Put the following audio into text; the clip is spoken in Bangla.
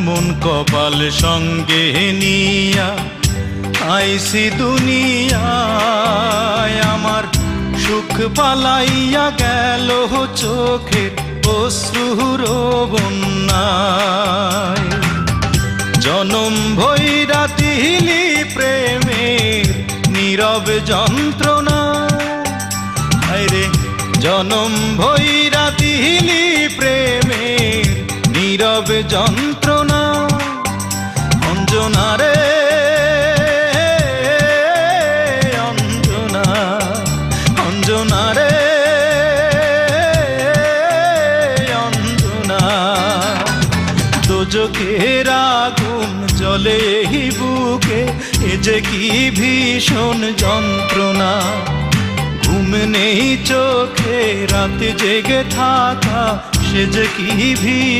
এমন কপাল সঙ্গে নিয়া আইসি দুনিয়ায়, আমার সুখ পালাইয়া গেল চোখের অশ্রুর বন্যায়। জনম ভৈরা দিলি প্রেমের নীরব যন্ত্রণা, আরে জনম ভৈরা দিলি প্রেমের নীরব যন্ত্রণা। অঞ্জনা রে অঞ্জনা, অঞ্জনা রে অঞ্জনা, দোজখের আগুন জ্বলে এই বুকে, এ যে কি ভীষণ যন্ত্রণা। ঘুম নেই চোখে রাতে জেগে থাকা, সে যে কি ভীষণ